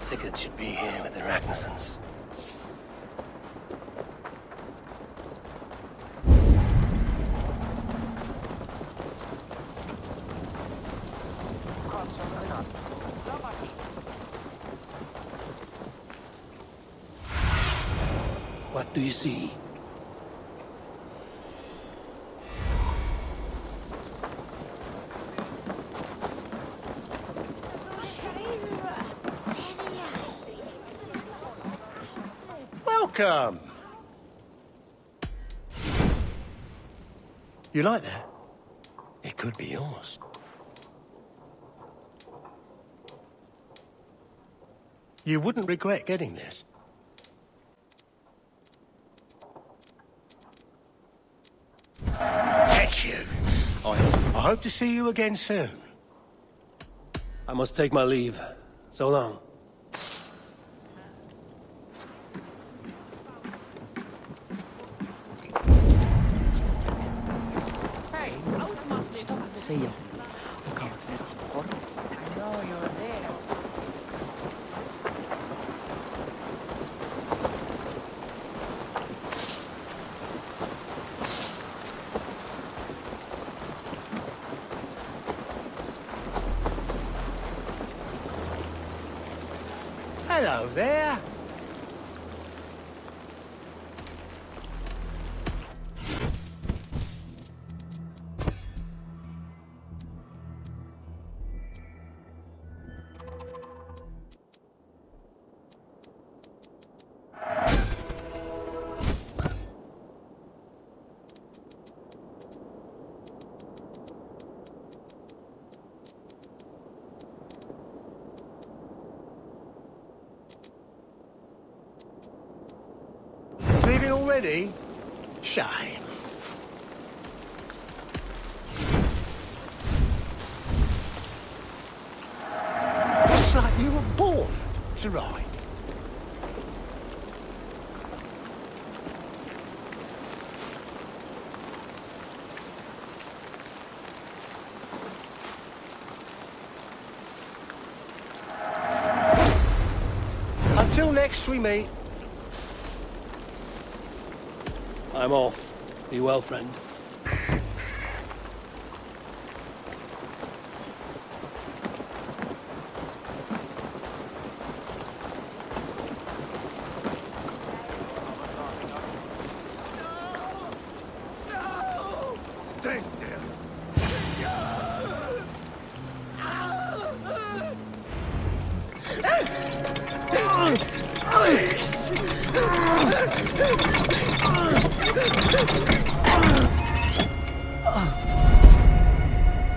Sigurd should be here with the Ragnarsons. What do you see? Welcome! You like that? It could be yours. You wouldn't regret getting this. Thank you. I hope to see you again soon. I must take my leave. So long. See you. I can't let you. I know you're there. Hello there. Leaving already? Shame. It's like you were born to ride. Until next we meet. I'm off. Be well, friend. Stay still.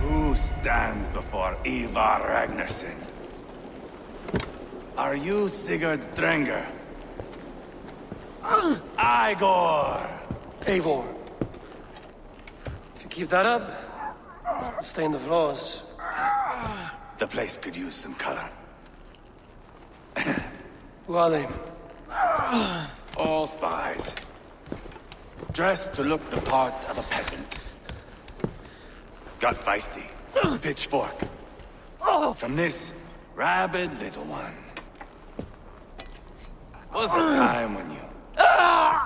Who stands before Ivarr Ragnarsson? Are you Sigurd Drenger? Igor! Eivor. If you keep that up, it'll stain the floors. The place could use some color. Who are they? All spies. Dressed to look the part of a peasant. Got feisty. Pitchfork. From this rabid little one. Was a time when you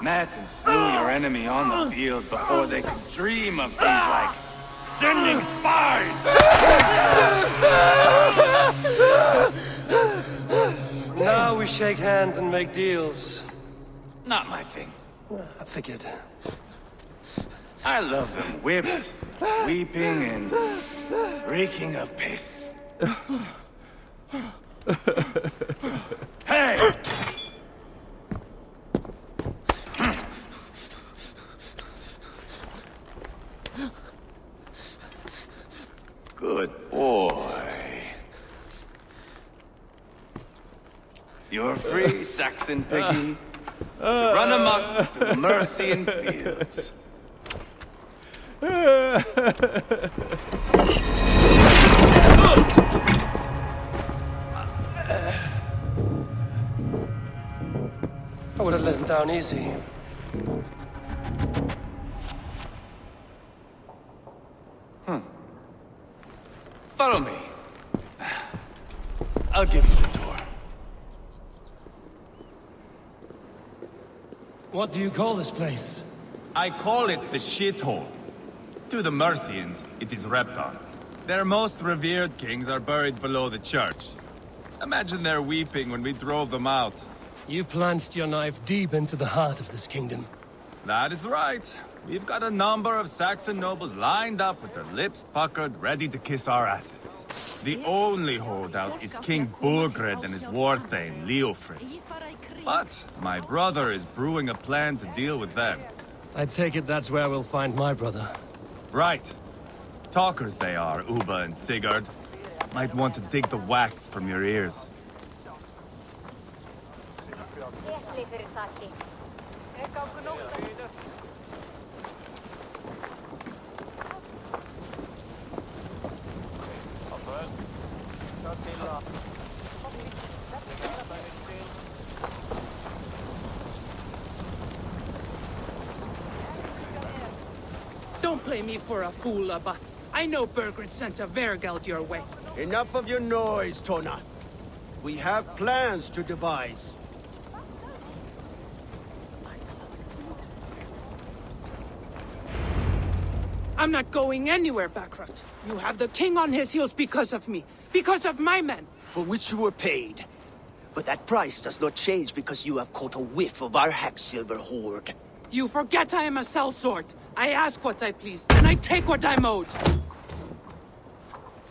met and slew your enemy on the field before they could dream of things like sending spies! Now we shake hands and make deals. Not my thing. I figured. I love them whipped, weeping, and reeking of piss. Hey! Good boy. You're free, Saxon piggy, to run amok through the Mercian fields. I would have let him down easy. Follow me. I'll give you the tour. What do you call this place? I call it the shithole. To the Mercians, it is Reptar. Their most revered kings are buried below the church. Imagine their weeping when we drove them out. You plunged your knife deep into the heart of this kingdom. That is right. We've got a number of Saxon nobles lined up with their lips puckered, ready to kiss our asses. The only holdout is King Burgred and his war thane, Leofrid. But my brother is brewing a plan to deal with them. I take it that's where we'll find my brother. Right. Talkers they are, Uba and Sigurd. Might want to dig the wax from your ears. Don't play me for a fool, Abba. I know Burgred sent a Vergeld your way. Enough of your noise, Tona. We have plans to devise. I'm not going anywhere, Backrot. You have the king on his heels because of me. Because of my men. For which you were paid. But that price does not change because you have caught a whiff of our hack-silver hoard. You forget I am a sellsword. I ask what I please, and I take what I'm owed.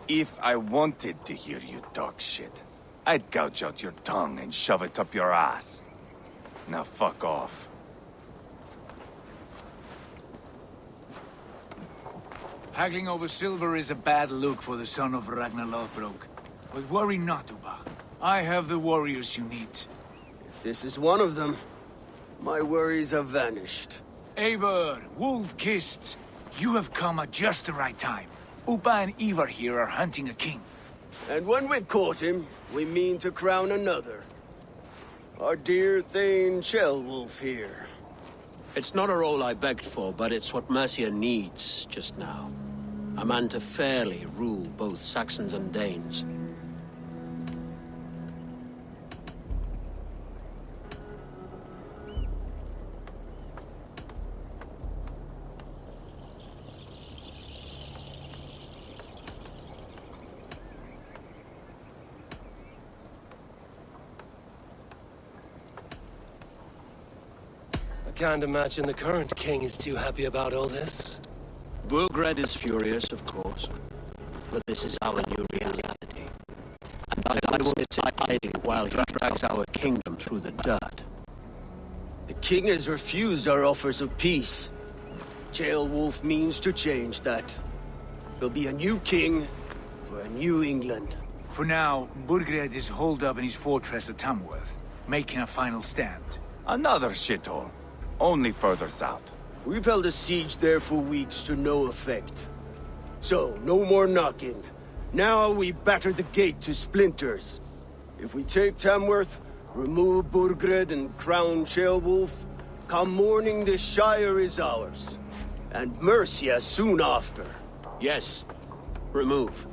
If I wanted to hear you talk shit, I'd gouge out your tongue and shove it up your ass. Now fuck off. Haggling over silver is a bad look for the son of Ragnar Lothbrok. But worry not, Uba. I have the warriors you need. If this is one of them, my worries have vanished. Eivor, wolf-kissed, you have come at just the right time. Uba and Ivarr here are hunting a king. And when we've caught him, we mean to crown another. Our dear Thane Ceolwulf here. It's not a role I begged for, but it's what Mercia needs just now. A man to fairly rule both Saxons and Danes. I can't imagine the current king is too happy about all this. Burgred is furious, of course. But this is our new reality. And I won't sit idly while he drags our kingdom through the dirt. The king has refused our offers of peace. Ceolwulf means to change that. There'll be a new king for a new England. For now, Burgred is holed up in his fortress at Tamworth, making a final stand. Another shithole. Only further south. We've held a siege there for weeks to no effect. So, no more knocking. Now we batter the gate to splinters. If we take Tamworth, remove Burgred and crown Ceolwulf, come morning the Shire is ours. And Mercia soon after. Yes, remove.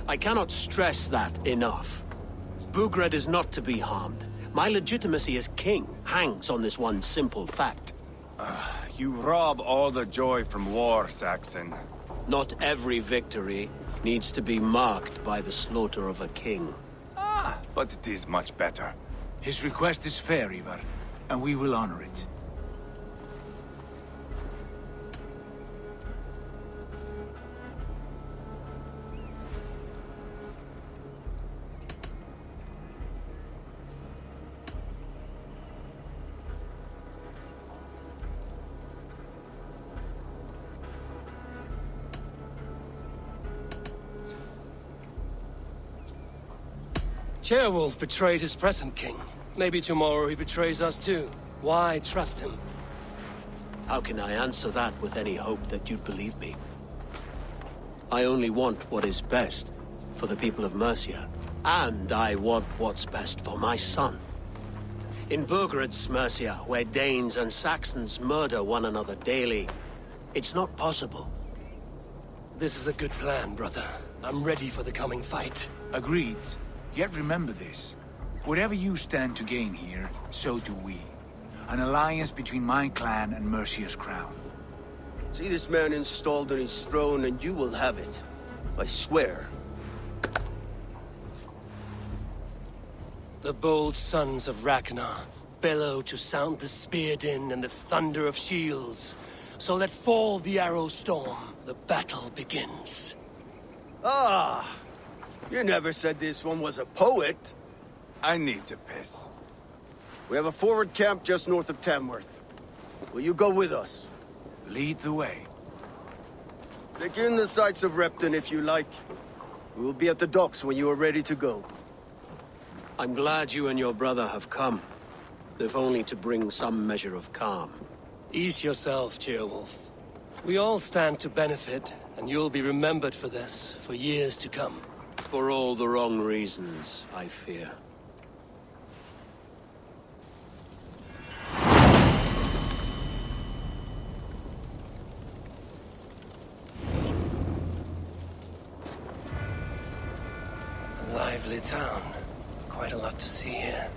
I cannot stress that enough. Burgred is not to be harmed. My legitimacy as king hangs on this one simple fact. You rob all the joy from war, Saxon. Not every victory needs to be marked by the slaughter of a king. But it is much better. His request is fair, Ivarr, and we will honor it. Ceolwulf betrayed his present king. Maybe tomorrow he betrays us too. Why trust him? How can I answer that with any hope that you'd believe me? I only want what is best for the people of Mercia. And I want what's best for my son. In Burgred's Mercia, where Danes and Saxons murder one another daily, it's not possible. This is a good plan, brother. I'm ready for the coming fight. Agreed. Yet remember this. Whatever you stand to gain here, so do we. An alliance between my clan and Mercia's crown. See this man installed on his throne and you will have it. I swear. The bold sons of Ragnar bellow to sound the spear din and the thunder of shields. So let fall the arrow storm. The battle begins. Ah! You never said this one was a poet. I need to piss. We have a forward camp just north of Tamworth. Will you go with us? Lead the way. Take in the sights of Repton if you like. We will be at the docks when you are ready to go. I'm glad you and your brother have come, if only to bring some measure of calm. Ease yourself, Ceolwulf. We all stand to benefit, and you'll be remembered for this, for years to come. For all the wrong reasons, I fear. A lively town. Quite a lot to see here.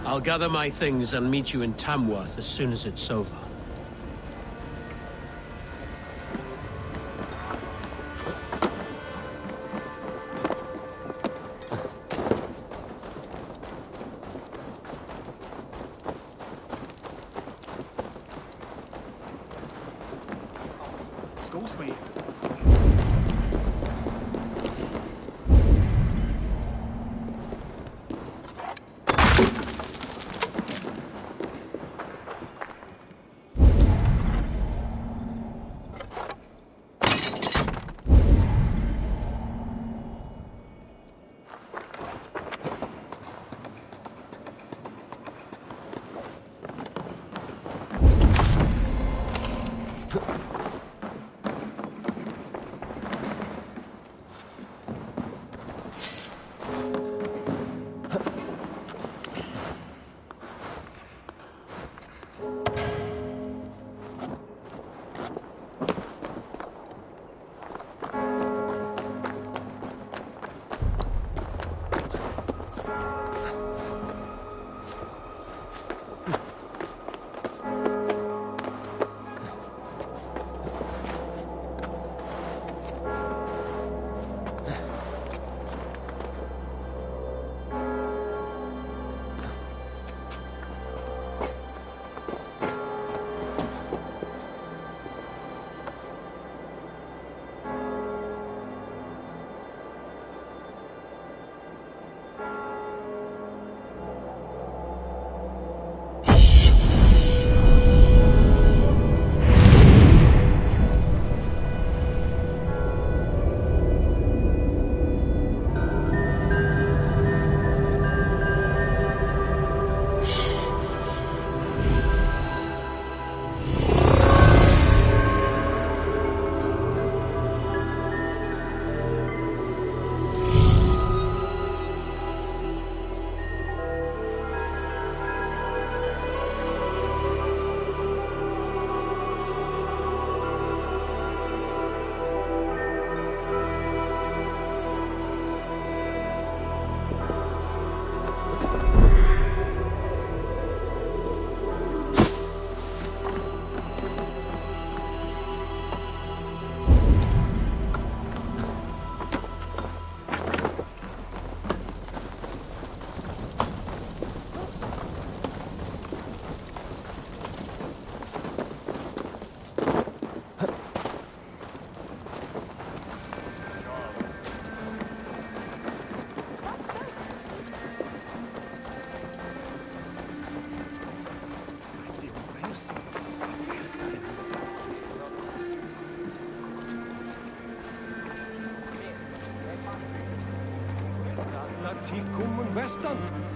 I'll gather my things and meet you in Tamworth as soon as it's over.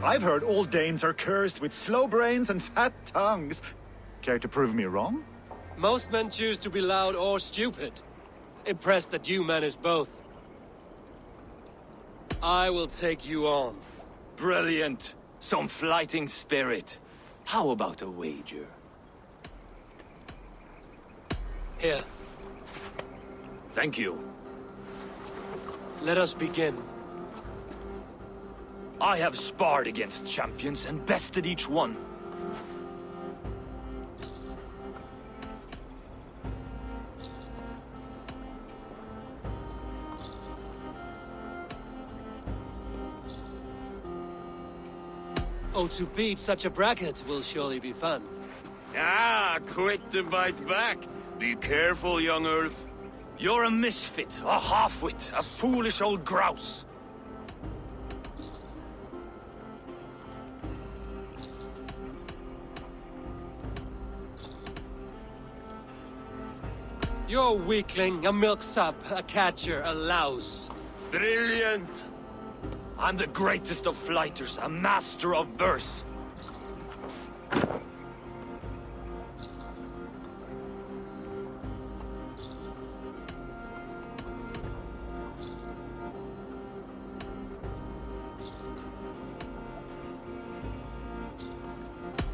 I've heard all Danes are cursed with slow brains and fat tongues. Care to prove me wrong? Most men choose to be loud or stupid. Impressed that you manage both. I will take you on. Brilliant. Some flighting spirit. How about a wager? Here. Thank you. Let us begin. I have sparred against champions and bested each one. Oh, to beat such a bracket will surely be fun. Ah, quick to bite back. Be careful, young Ulf. You're a misfit, a half-wit, a foolish old grouse. You're a weakling, a milksop, a catcher, a louse. Brilliant! I'm the greatest of flighters, a master of verse.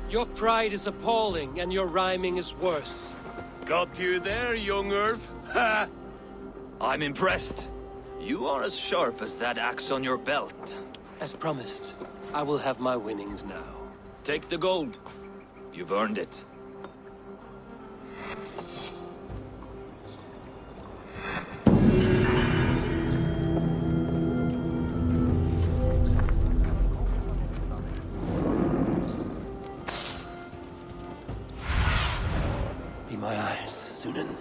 Your pride is appalling, and your rhyming is worse. Got you there, young Ulf. Ha! I'm impressed. You are as sharp as that axe on your belt. As promised, I will have my winnings now. Take the gold. You've earned it. Be my eyes, Sunan.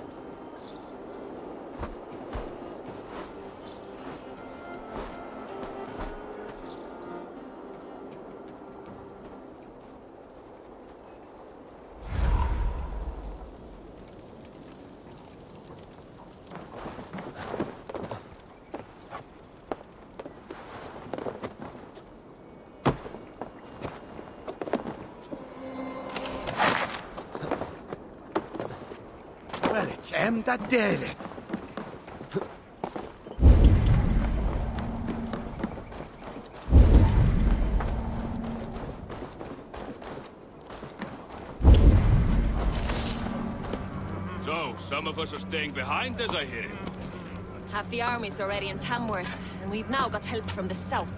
that daily. So, some of us are staying behind, as I hear it. Half the army's already in Tamworth, and we've now got help from the south.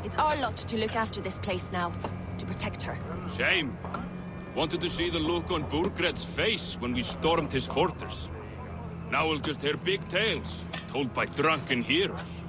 It's our lot to look after this place now, to protect her. Shame. Wanted to see the look on Burgred's face when we stormed his fortress. Now we'll just hear big tales, told by drunken heroes.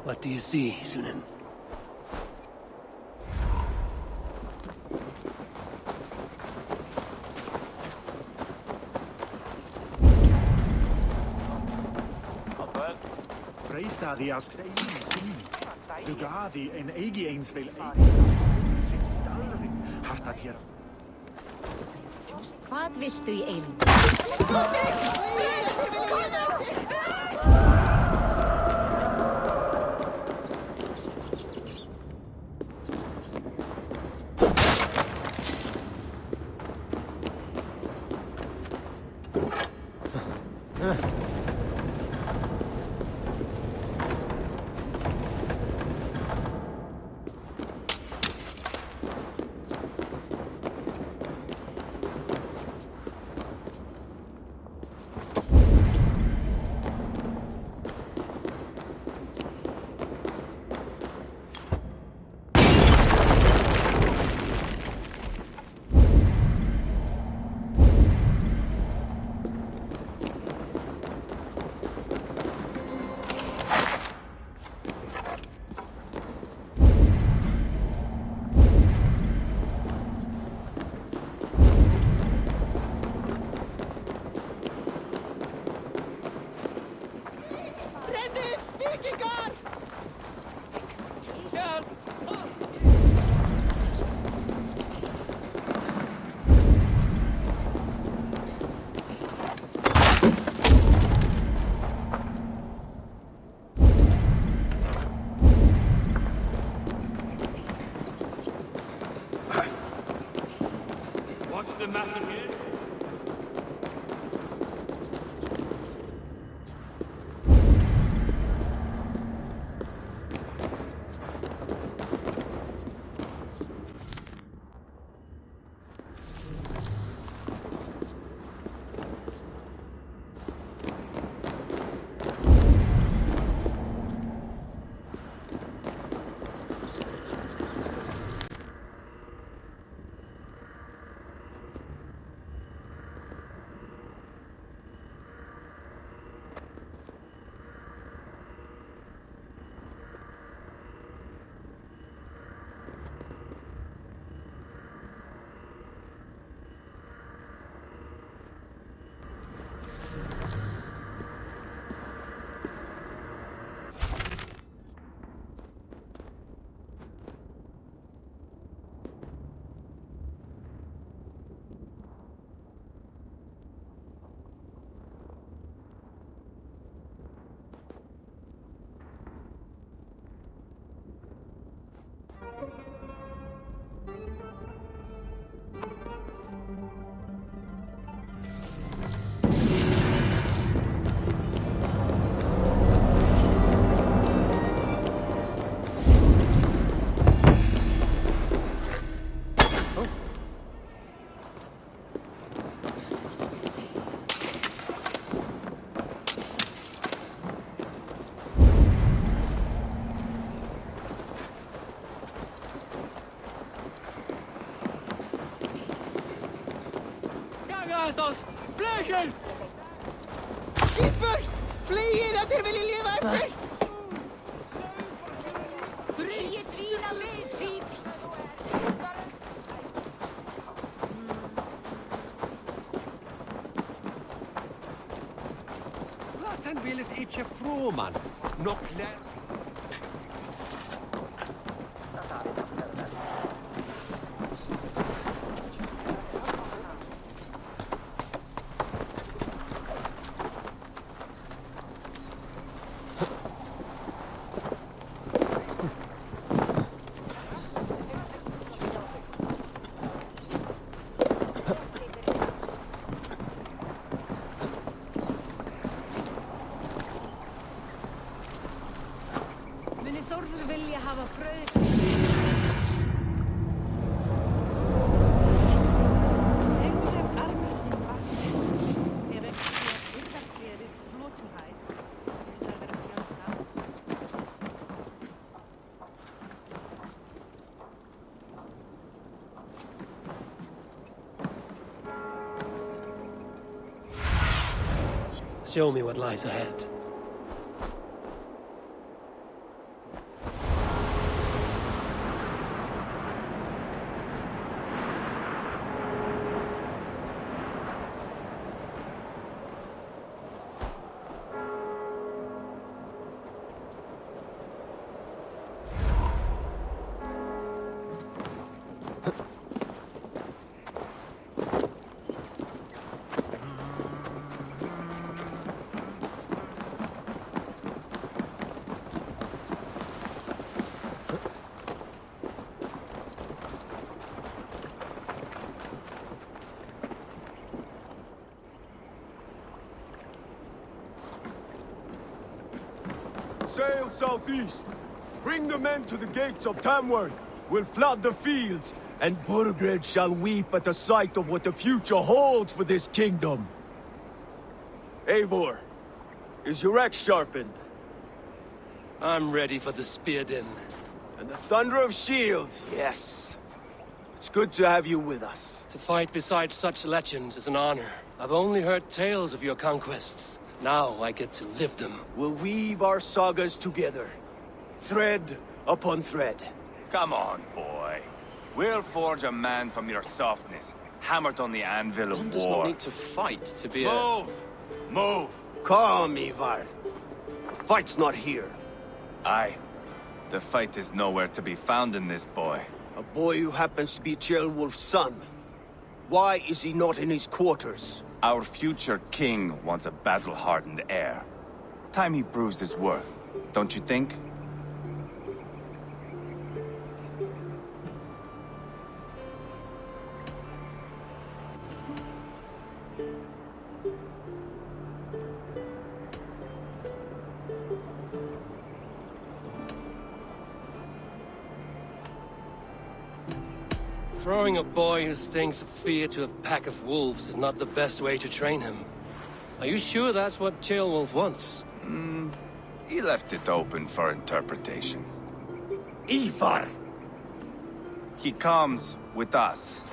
What do you see, Sunan? Stadia asks Dugadi en Egi Ainsville. Vad vill du i eld? the matter here? Gatos! Vleugel! Skipper! Vlieg dat er willen leven! Drie naar lees, Laten wil het ietsje vroman. Nog klein. Show me what lies ahead. Sail southeast. Bring the men to the gates of Tamworth. We'll flood the fields, and Burgred shall weep at the sight of what the future holds for this kingdom. Eivor, is your axe sharpened? I'm ready for the spear din. And the thunder of shields, yes. It's good to have you with us. To fight beside such legends is an honor. I've only heard tales of your conquests. Now I get to live them. We'll weave our sagas together, thread upon thread. Come on, boy. We'll forge a man from your softness, hammered on the anvil of One war. does not need to fight to be Move! Move! Calm, Ivarr. The fight's not here. Aye. The fight is nowhere to be found in this boy. A boy who happens to be Jungulf's son. Why is he not in his quarters? Our future king wants a battle-hardened heir. Time he proves his worth, don't you think? Throwing a boy who stinks of fear to a pack of wolves is not the best way to train him. Are you sure that's what Ceolwulf wants? He left it open for interpretation. Ivarr! He comes with us.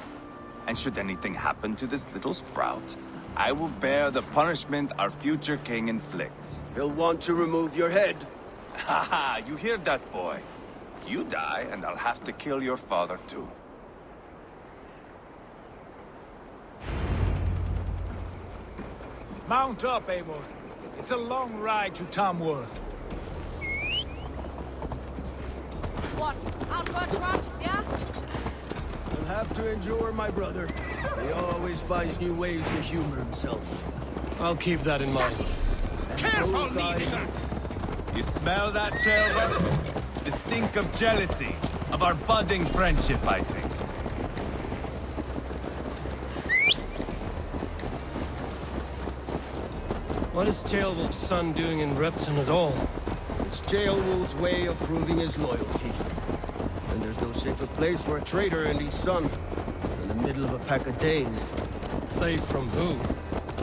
And should anything happen to this little sprout, I will bear the punishment our future king inflicts. He'll want to remove your head. Haha, you hear that, boy? You die, and I'll have to kill your father, too. Mount up, Eivor. It's a long ride to Tamworth. What? Out for a trot, yeah? You'll have to endure, my brother. He always finds new ways to humor himself. I'll keep that in mind. Careful, Neither! You smell that, Ceolwulf? The stink of jealousy, of our budding friendship, I think. What is Ceolwulf's son doing in Repton at all? It's Ceolwulf's way of proving his loyalty. And there's no safer place for a traitor and his son in the middle of a pack of Danes. Safe from who?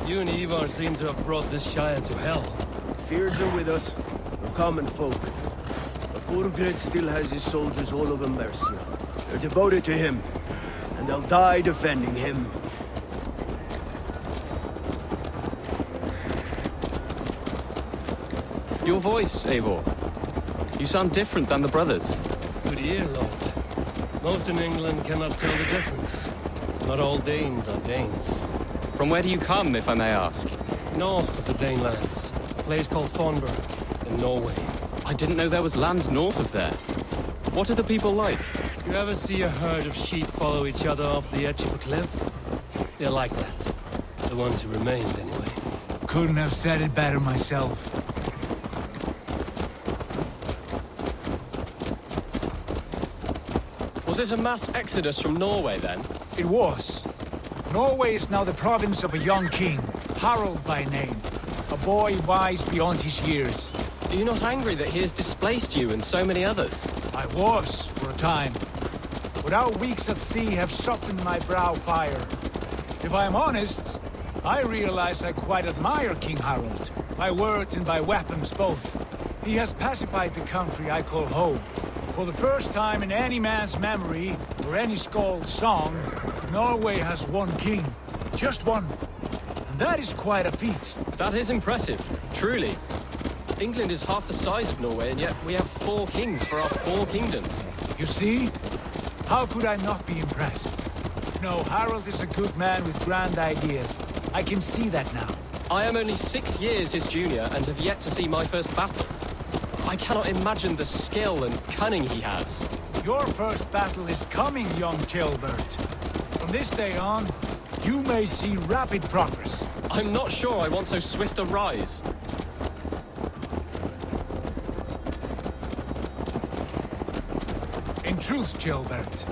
You and Ivarr seem to have brought this Shire to hell. Fears are with us. We're common folk. But Burgred still has his soldiers all over Mercia. They're devoted to him, and they'll die defending him. Your voice, Eivor. You sound different than the brothers. Good ear, Lord. Most in England cannot tell the difference. Not all Danes are Danes. From where do you come, if I may ask? North of the Danelands. A place called Thornburg, in Norway. I didn't know there was land north of there. What are the people like? You ever see a herd of sheep follow each other off the edge of a cliff? They're like that. The ones who remained, anyway. Couldn't have said it better myself. Was it a mass exodus from Norway, then? It was. Norway is now the province of a young king, Harald by name. A boy wise beyond his years. Are you not angry that he has displaced you and so many others? I was, for a time. But our weeks at sea have softened my brow fire. If I am honest, I realize I quite admire King Harald. By words and by weapons both. He has pacified the country I call home. For the first time in any man's memory, or any skald's song, Norway has one king. Just one. And that is quite a feat. That is impressive, truly. England is half the size of Norway, and yet we have 4 kings for our 4 kingdoms. You see? How could I not be impressed? No, Harald is a good man with grand ideas. I can see that now. I am only 6 years his junior, and have yet to see my first battle. I cannot imagine the skill and cunning he has. Your first battle is coming, young Ceolbert. From this day on, you may see rapid progress. I'm not sure I want so swift a rise. In truth, Ceolbert,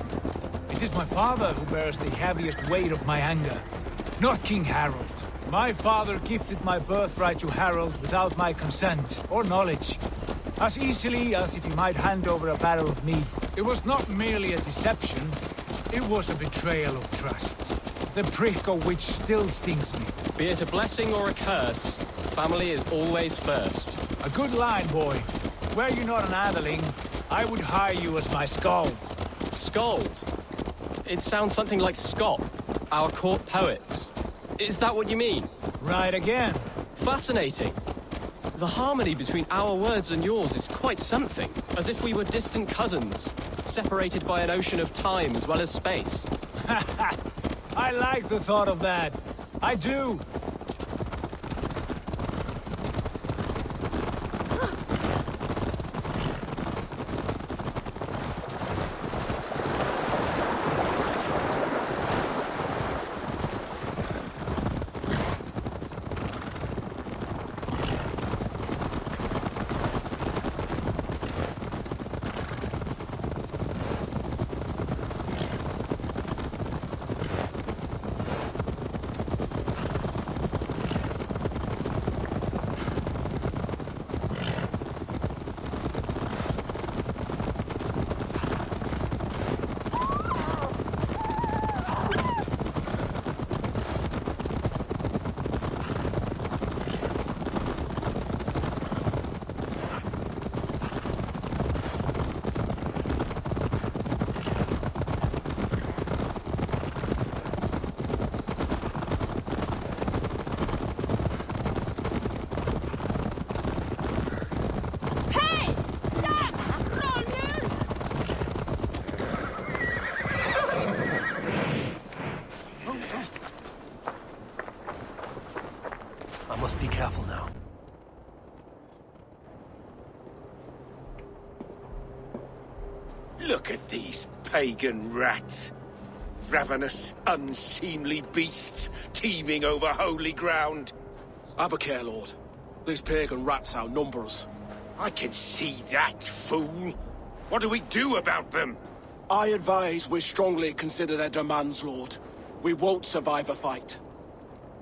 it is my father who bears the heaviest weight of my anger, not King Harald. My father gifted my birthright to Harald without my consent or knowledge. As easily as if he might hand over a barrel of mead. It was not merely a deception, it was a betrayal of trust. The prick of which still stings me. Be it a blessing or a curse, family is always first. A good line, boy. Were you not an atheling, I would hire you as my skald. Skald? It sounds something like Scott, our court poets. Is that what you mean? Right again. Fascinating. The harmony between our words and yours is quite something. As if we were distant cousins, separated by an ocean of time as well as space. I like the thought of that. I do. Look at these pagan rats. Ravenous, unseemly beasts teeming over holy ground. Have a care, Lord. These pagan rats outnumber us. I can see that, fool. What do we do about them? I advise we strongly consider their demands, Lord. We won't survive a fight.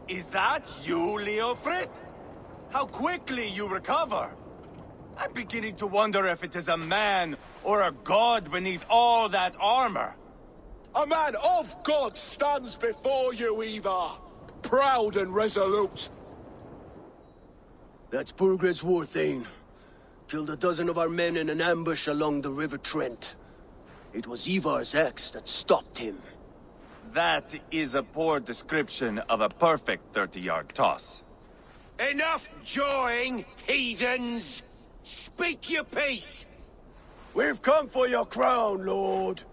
Is that you, Leofrid? How quickly you recover! I'm beginning to wonder if it is a man or a god beneath all that armor. A man of God stands before you, Ivarr. Proud and resolute. That's Burgred's Warthane. Killed a dozen of our men in an ambush along the River Trent. It was Ivar's axe that stopped him. That is a poor description of a perfect 30-yard toss. Enough jawing, heathens! Speak your piece! We've come for your crown, Lord.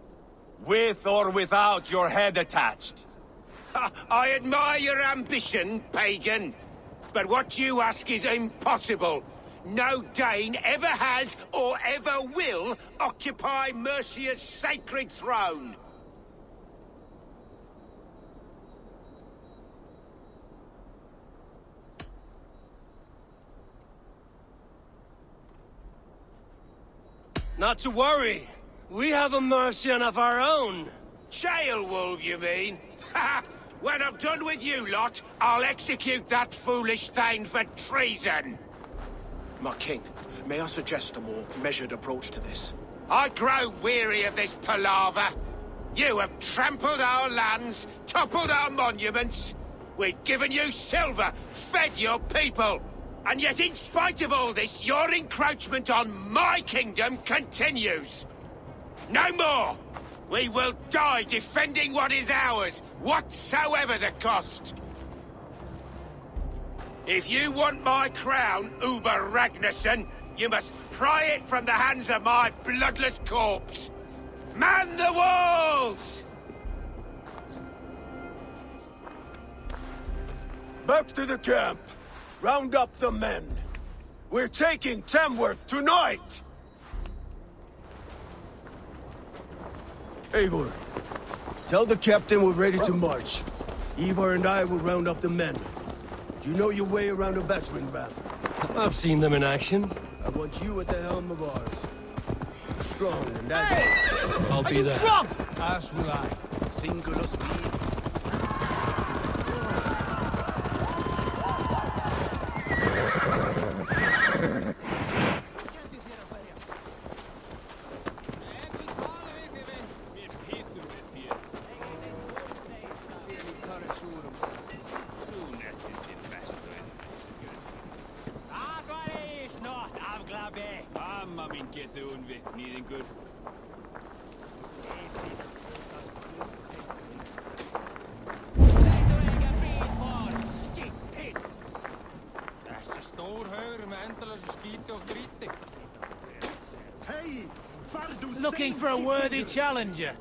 With or without your head attached. I admire your ambition, pagan. But what you ask is impossible. No Dane ever has or ever will occupy Mercia's sacred throne. Not to worry. We have a Mercian of our own. Jailwolf, you mean? Ha! When I'm done with you lot, I'll execute that foolish thing for treason. My king, may I suggest a more measured approach to this? I grow weary of this palaver. You have trampled our lands, toppled our monuments. We've given you silver, fed your people. And yet, in spite of all this, your encroachment on my kingdom continues. No more! We will die defending what is ours, whatsoever the cost. If you want my crown, Uber Ragnarsson, you must pry it from the hands of my bloodless corpse. Man the walls! Back to the camp. Round up the men. We're taking Tamworth tonight! Eivor, tell the captain we're ready to march. Eivor and I will round up the men. Do you know your way around a battering ram? I've seen them in action. I want you at the helm of ours. Strong and agile. I'll be there. As will I. Singular speed. Looking for a worthy challenger.